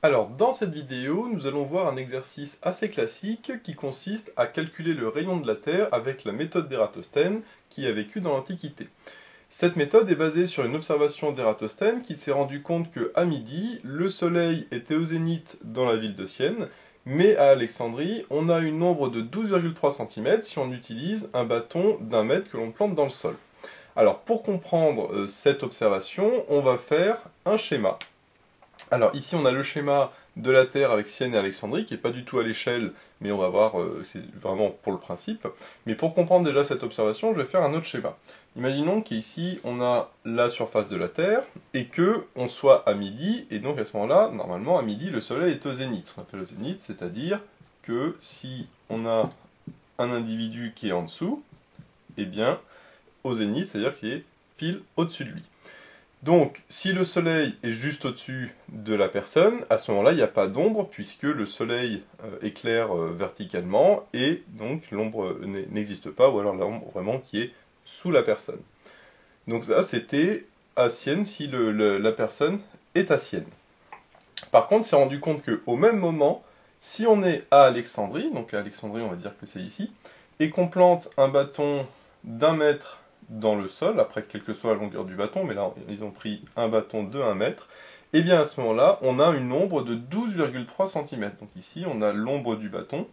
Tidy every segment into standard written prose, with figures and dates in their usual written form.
Alors, dans cette vidéo, nous allons voir un exercice assez classique qui consiste à calculer le rayon de la Terre avec la méthode d'Ératosthène qui a vécu dans l'Antiquité. Cette méthode est basée sur une observation d'Ératosthène qui s'est rendu compte qu'à midi, le Soleil était au zénith dans la ville de Sienne, mais à Alexandrie, on a une ombre de 12,3 cm si on utilise un bâton d'1 mètre que l'on plante dans le sol. Alors, pour comprendre cette observation, on va faire un schéma. Alors ici on a le schéma de la Terre avec Sienne et Alexandrie, qui n'est pas du tout à l'échelle, mais on va voir, c'est vraiment pour le principe. Mais pour comprendre déjà cette observation, je vais faire un autre schéma. Imaginons qu'ici on a la surface de la Terre, et que on soit à midi, et donc à ce moment-là, normalement à midi, le Soleil est au zénith. Ce qu'on appelle le zénith, c'est-à-dire que si on a un individu qui est en dessous, eh bien, au zénith, c'est-à-dire qu'il est pile au-dessus de lui. Donc, si le Soleil est juste au-dessus de la personne, à ce moment-là, il n'y a pas d'ombre, puisque le Soleil éclaire verticalement, et donc l'ombre n'existe pas, ou alors l'ombre vraiment qui est sous la personne. Donc ça, c'était à Sienne, si la personne est à Sienne. Par contre, on s'est rendu compte qu'au même moment, si on est à Alexandrie, donc à Alexandrie, on va dire que c'est ici, et qu'on plante un bâton d'1 mètre dans le sol, après quelle que soit la longueur du bâton, mais là ils ont pris un bâton de 1 mètre, et bien à ce moment-là, on a une ombre de 12,3 cm. Donc ici, on a l'ombre du bâton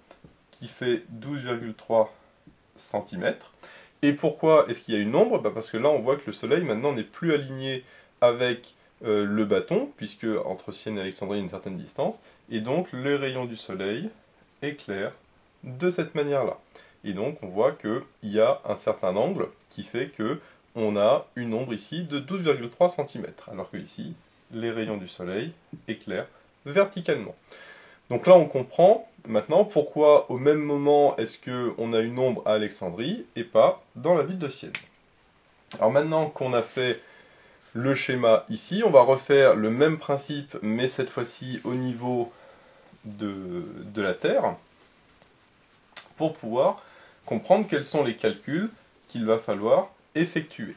qui fait 12,3 cm. Et pourquoi est-ce qu'il y a une ombre? Parce que là, on voit que le Soleil, maintenant, n'est plus aligné avec le bâton, puisque entre Sienne et Alexandrie, il y a une certaine distance, et donc les rayons du Soleil éclairent de cette manière-là. Et donc on voit qu'il y a un certain angle qui fait que on a une ombre ici de 12,3 cm, alors que ici, les rayons du Soleil éclairent verticalement. Donc là on comprend maintenant pourquoi au même moment est-ce qu'on a une ombre à Alexandrie et pas dans la ville de Sienne. Alors maintenant qu'on a fait le schéma ici, on va refaire le même principe, mais cette fois-ci au niveau de la Terre, pour pouvoir comprendre quels sont les calculs qu'il va falloir effectuer.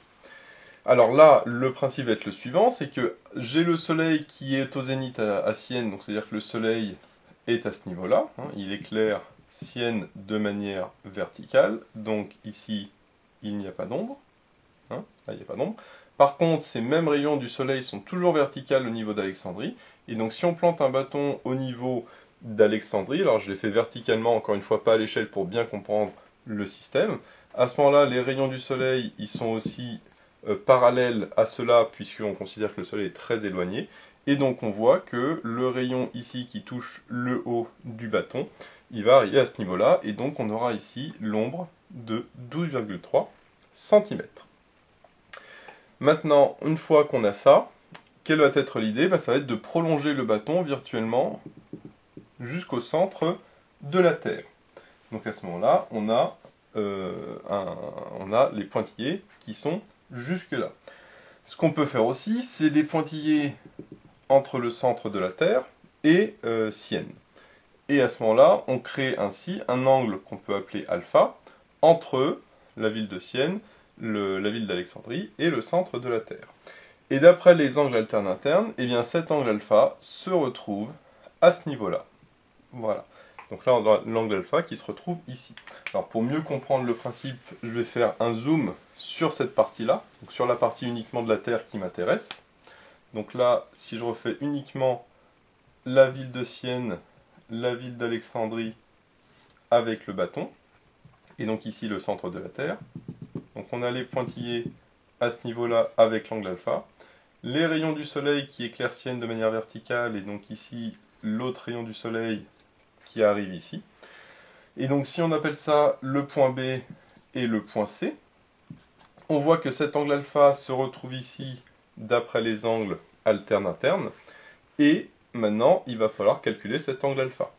Alors là, le principe va être le suivant, c'est que j'ai le Soleil qui est au zénith à Sienne, donc c'est-à-dire que le Soleil est à ce niveau-là, hein, il éclaire Sienne de manière verticale, donc ici, il n'y a pas d'ombre, hein, là il n'y a pas d'ombre. Par contre, ces mêmes rayons du Soleil sont toujours verticales au niveau d'Alexandrie, et donc si on plante un bâton au niveau d'Alexandrie, alors je l'ai fait verticalement, encore une fois pas à l'échelle pour bien comprendre le système. À ce moment-là, les rayons du Soleil, ils sont aussi parallèles à cela, puisqu'on considère que le Soleil est très éloigné. Et donc on voit que le rayon ici qui touche le haut du bâton, il va arriver à ce niveau-là, et donc on aura ici l'ombre de 12,3 cm. Maintenant, une fois qu'on a ça, quelle va être l'idée? Ça va être de prolonger le bâton virtuellement jusqu'au centre de la Terre. Donc à ce moment-là, on a les pointillés qui sont jusque là. Ce qu'on peut faire aussi, c'est des pointillés entre le centre de la Terre et Sienne. Et à ce moment-là, on crée ainsi un angle qu'on peut appeler alpha entre la ville de Sienne, la ville d'Alexandrie et le centre de la Terre. Et d'après les angles alternes internes, eh bien cet angle alpha se retrouve à ce niveau-là. Voilà. Donc là, on a l'angle alpha qui se retrouve ici. Alors pour mieux comprendre le principe, je vais faire un zoom sur cette partie-là, donc sur la partie uniquement de la Terre qui m'intéresse. Donc là, si je refais uniquement la ville de Sienne, la ville d'Alexandrie avec le bâton, et donc ici le centre de la Terre. Donc on a les pointillés à ce niveau-là avec l'angle alpha. Les rayons du Soleil qui éclairent Sienne de manière verticale, et donc ici l'autre rayon du Soleil qui arrive ici. Et donc si on appelle ça le point B et le point C, on voit que cet angle alpha se retrouve ici d'après les angles alternes internes, et maintenant il va falloir calculer cet angle alpha.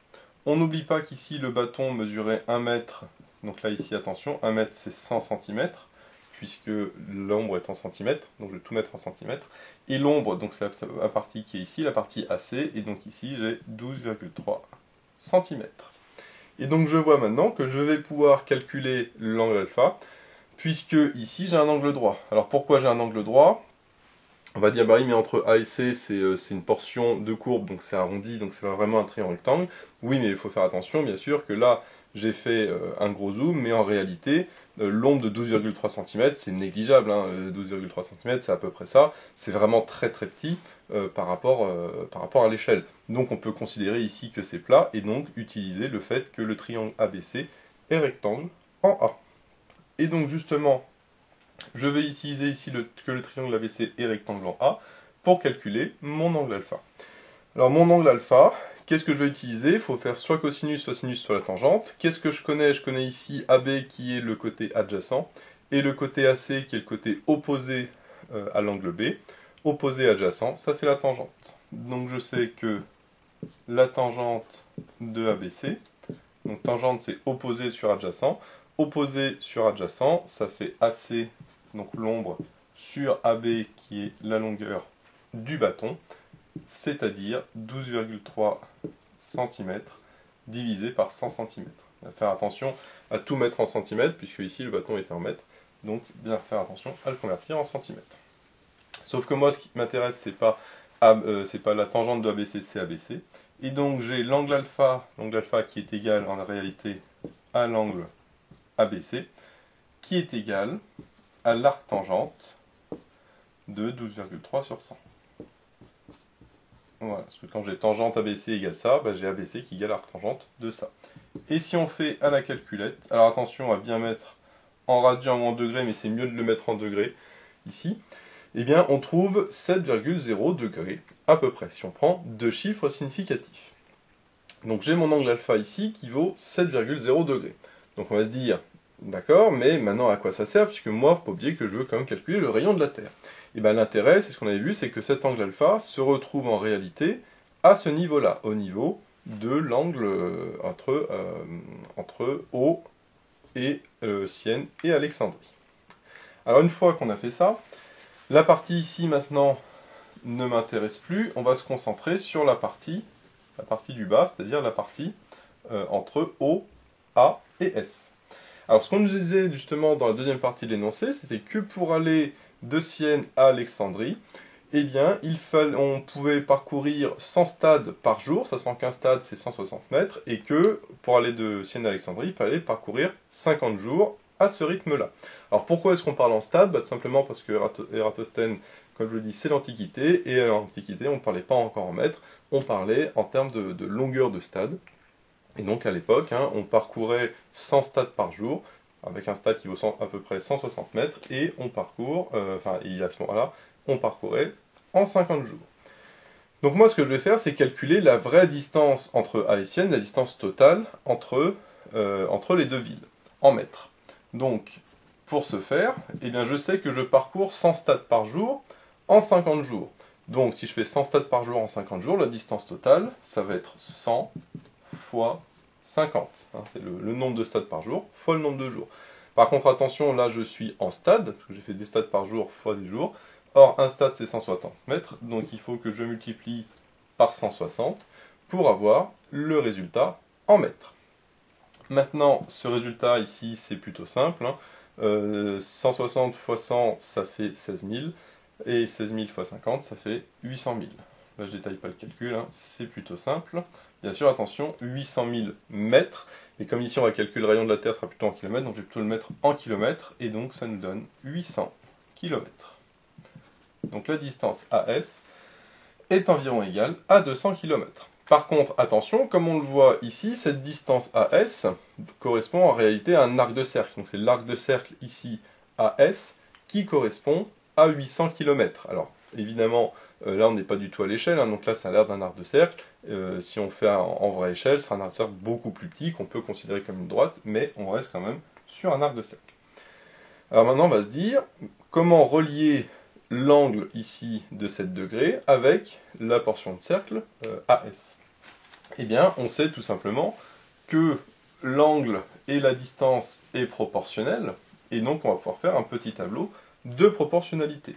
On n'oublie pas qu'ici le bâton mesurait 1 mètre, donc là ici attention, 1 mètre c'est 100 cm, puisque l'ombre est en centimètres, donc je vais tout mettre en centimètres, et l'ombre, donc c'est la partie qui est ici, la partie AC, et donc ici j'ai 12,3 cm. Et donc je vois maintenant que je vais pouvoir calculer l'angle alpha, puisque ici j'ai un angle droit. Alors pourquoi j'ai un angle droit? On va dire, bah oui, mais entre A et C, c'est une portion de courbe, donc c'est arrondi, donc c'est vraiment un triangle rectangle. Oui, mais il faut faire attention, bien sûr, que là, j'ai fait un gros zoom, mais en réalité, l'ombre de 12,3 cm, c'est négligeable, hein, 12,3 cm, c'est à peu près ça. C'est vraiment très très petit par rapport à l'échelle. Donc on peut considérer ici que c'est plat, et donc utiliser le fait que le triangle ABC est rectangle en A. Et donc justement, je vais utiliser ici que le triangle ABC est rectangle en A pour calculer mon angle alpha. Alors mon angle alpha, qu'est-ce que je vais utiliser? Il faut faire soit cosinus, soit sinus sur la tangente. Qu'est-ce que je connais? Je connais ici AB qui est le côté adjacent, et le côté AC qui est le côté opposé à l'angle B. Opposé adjacent, ça fait la tangente. Donc je sais que la tangente de ABC, donc tangente c'est opposé sur adjacent, opposé sur adjacent, ça fait AC, donc l'ombre, sur AB qui est la longueur du bâton, c'est-à-dire 12,3 cm divisé par 100 cm. On va faire attention à tout mettre en centimètres, puisque ici le bâton est en mètres, donc bien faire attention à le convertir en centimètres. Sauf que moi ce qui m'intéresse c'est pas la tangente de ABC, c'est ABC. Et donc j'ai l'angle alpha qui est égal en réalité à l'angle ABC, qui est égal à l'arc tangente de 12,3 sur 100. Voilà, parce que quand j'ai tangente ABC égale ça, bah j'ai ABC qui égale arc tangente de ça. Et si on fait à la calculette, alors attention à bien mettre en radian ou en degrés, mais c'est mieux de le mettre en degrés ici, eh bien on trouve 7,0 degrés à peu près, si on prend deux chiffres significatifs. Donc j'ai mon angle alpha ici qui vaut 7,0 degrés. Donc on va se dire, d'accord, mais maintenant à quoi ça sert? Puisque moi, il ne faut pas oublier que je veux quand même calculer le rayon de la Terre. Et bien l'intérêt, c'est ce qu'on avait vu, c'est que cet angle alpha se retrouve en réalité à ce niveau-là, au niveau de l'angle entre O et Sienne et Alexandrie. Alors une fois qu'on a fait ça, la partie ici maintenant ne m'intéresse plus, on va se concentrer sur la partie du bas, c'est-à-dire la partie entre O, A et S. Alors ce qu'on nous disait justement dans la deuxième partie de l'énoncé, c'était que pour aller de Sienne à Alexandrie, eh bien, on pouvait parcourir 100 stades par jour, sachant qu'un stade c'est 160 mètres, et que pour aller de Sienne à Alexandrie, il fallait parcourir 50 jours à ce rythme-là. Alors pourquoi est-ce qu'on parle en stade? Tout simplement parce que Ératosthène, comme je le dis, c'est l'Antiquité, et en Antiquité, on ne parlait pas encore en mètres, on parlait en termes de longueur de stade. Et donc à l'époque, on parcourait 100 stades par jour, avec un stade qui vaut à peu près 160 mètres, et on parcourt, et à ce moment-là, on parcourait en 50 jours. Donc moi, ce que je vais faire, c'est calculer la vraie distance entre A et Sienne, la distance totale entre les deux villes, en mètres. Donc, pour ce faire, eh bien, je sais que je parcours 100 stades par jour en 50 jours. Donc, si je fais 100 stades par jour en 50 jours, la distance totale, ça va être 100 fois 50. C'est le nombre de stades par jour fois le nombre de jours. Par contre, attention, là, je suis en stade, parce que j'ai fait des stades par jour fois des jours. Or, un stade, c'est 160 mètres, donc il faut que je multiplie par 160 pour avoir le résultat en mètres. Maintenant, ce résultat ici, c'est plutôt simple. 160 fois 100, ça fait 16 000, et 16 000 fois 50, ça fait 800 000. Là, je ne détaille pas le calcul, c'est plutôt simple. Bien sûr, attention, 800 000 mètres, et comme ici on va calculer le rayon de la Terre, sera plutôt en kilomètres, donc je vais plutôt le mettre en kilomètres, et donc ça nous donne 800 kilomètres. Donc la distance AS est environ égale à 200 km. Par contre, attention, comme on le voit ici, cette distance AS correspond en réalité à un arc de cercle. Donc c'est l'arc de cercle ici AS qui correspond à 800 km. Alors évidemment, là on n'est pas du tout à l'échelle, donc là ça a l'air d'un arc de cercle. Si on fait en vraie échelle, c'est un arc de cercle beaucoup plus petit qu'on peut considérer comme une droite, mais on reste quand même sur un arc de cercle. Alors maintenant on va se dire, comment relier l'angle ici de 7 degrés avec la portion de cercle AS. Eh bien, on sait tout simplement que l'angle et la distance est proportionnelle, et donc on va pouvoir faire un petit tableau de proportionnalité.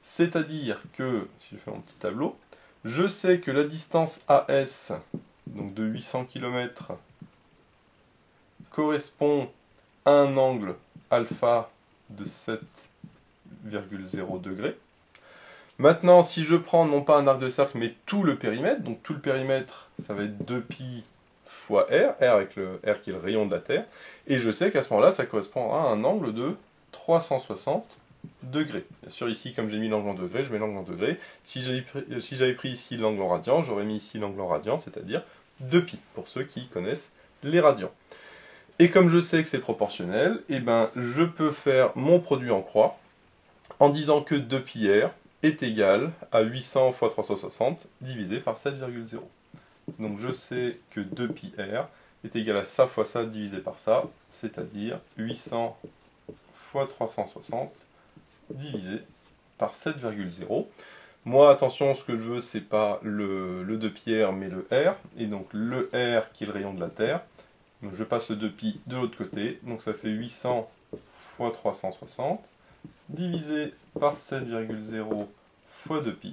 C'est-à-dire que, si je fais mon petit tableau, je sais que la distance AS, donc de 800 km, correspond à un angle alpha de 7,0 degrés. Maintenant, si je prends non pas un arc de cercle, mais tout le périmètre, donc tout le périmètre, ça va être 2π fois r, r avec le r qui est le rayon de la Terre, et je sais qu'à ce moment-là, ça correspond à un angle de 360 degrés. Bien sûr, ici, comme j'ai mis l'angle en degrés, je mets l'angle en degrés. Si j'avais pris ici l'angle en radian, j'aurais mis ici l'angle en radian, c'est-à-dire 2π, pour ceux qui connaissent les radians. Et comme je sais que c'est proportionnel, eh ben, je peux faire mon produit en croix en disant que 2πr est égal à 800 fois 360 divisé par 7,0. Donc je sais que 2πr est égal à ça fois ça divisé par ça, c'est-à-dire 800 fois 360 divisé par 7,0. Moi, attention, ce que je veux, c'est pas le 2πr, mais le r, et donc le r qui est le rayon de la Terre. Donc je passe le 2π de l'autre côté, donc ça fait 800 fois 360 divisé par 7,0 fois 2π.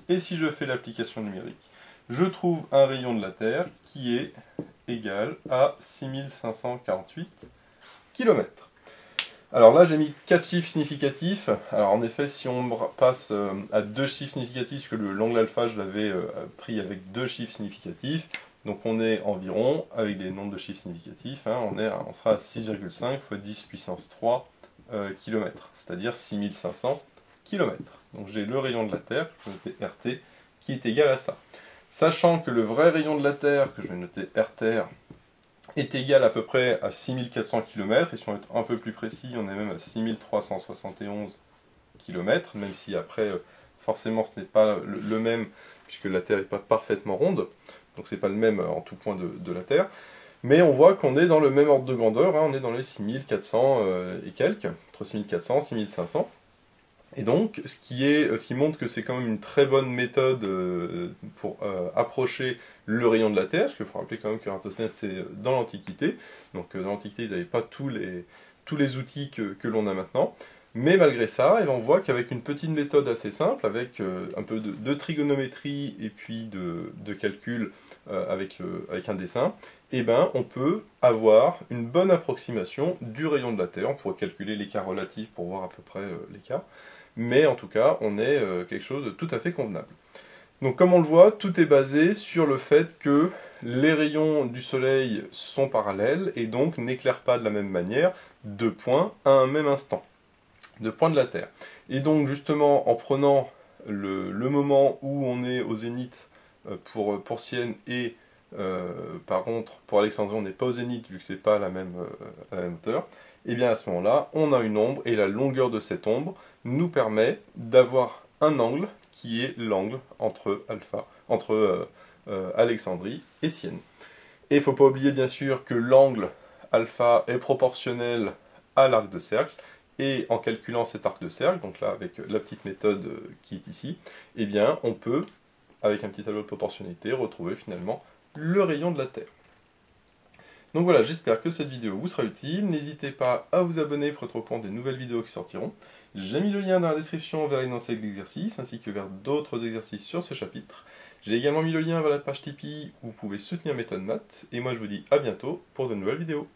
Et si je fais l'application numérique, je trouve un rayon de la Terre qui est égal à 6548 km. Alors là, j'ai mis 4 chiffres significatifs. Alors en effet, si on passe à 2 chiffres significatifs, parce que l'angle alpha, je l'avais pris avec 2 chiffres significatifs, donc on est environ, avec des nombres de chiffres significatifs, hein, on sera à 6,5 fois 10 puissance 3 km, c'est-à-dire 6500 km. Donc j'ai le rayon de la Terre, que je vais noter RT, qui est égal à ça. Sachant que le vrai rayon de la Terre, que je vais noter RTR, est égal à peu près à 6400 km, et si on est un peu plus précis, on est même à 6371 km, même si après, forcément, ce n'est pas le même, puisque la Terre n'est pas parfaitement ronde, donc c'est pas le même en tout point de la Terre. Mais on voit qu'on est dans le même ordre de grandeur, hein, on est dans les 6400 et quelques, entre 6400 et 6500. Et donc, ce qui montre que c'est quand même une très bonne méthode pour approcher le rayon de la Terre, parce qu'il faut rappeler quand même que Eratosthène était dans l'Antiquité, donc dans l'Antiquité ils n'avaient pas tous les outils que l'on a maintenant, mais malgré ça, on voit qu'avec une petite méthode assez simple, avec un peu de trigonométrie et puis de calcul avec un dessin, eh ben, on peut avoir une bonne approximation du rayon de la Terre. On pourrait calculer l'écart relatif pour voir à peu près l'écart, mais en tout cas, on est quelque chose de tout à fait convenable. Donc comme on le voit, tout est basé sur le fait que les rayons du Soleil sont parallèles et donc n'éclairent pas de la même manière deux points à un même instant, deux points de la Terre. Et donc justement, en prenant le moment où on est au zénith pour Sienne et par contre pour Alexandrie on n'est pas au zénith vu que c'est pas à la même hauteur, et bien à ce moment-là, on a une ombre et la longueur de cette ombre nous permet d'avoir un angle qui est l'angle entre Alexandrie et Sienne. Et il ne faut pas oublier bien sûr que l'angle alpha est proportionnel à l'arc de cercle, et en calculant cet arc de cercle, donc là avec la petite méthode qui est ici, eh bien on peut, avec un petit tableau de proportionnalité, retrouver finalement le rayon de la Terre. Donc voilà, j'espère que cette vidéo vous sera utile. N'hésitez pas à vous abonner pour être au courant des nouvelles vidéos qui sortiront. J'ai mis le lien dans la description vers l'énoncé de l'exercice, ainsi que vers d'autres exercices sur ce chapitre. J'ai également mis le lien vers la page Tipeee où vous pouvez soutenir Méthode Maths. Et moi je vous dis à bientôt pour de nouvelles vidéos.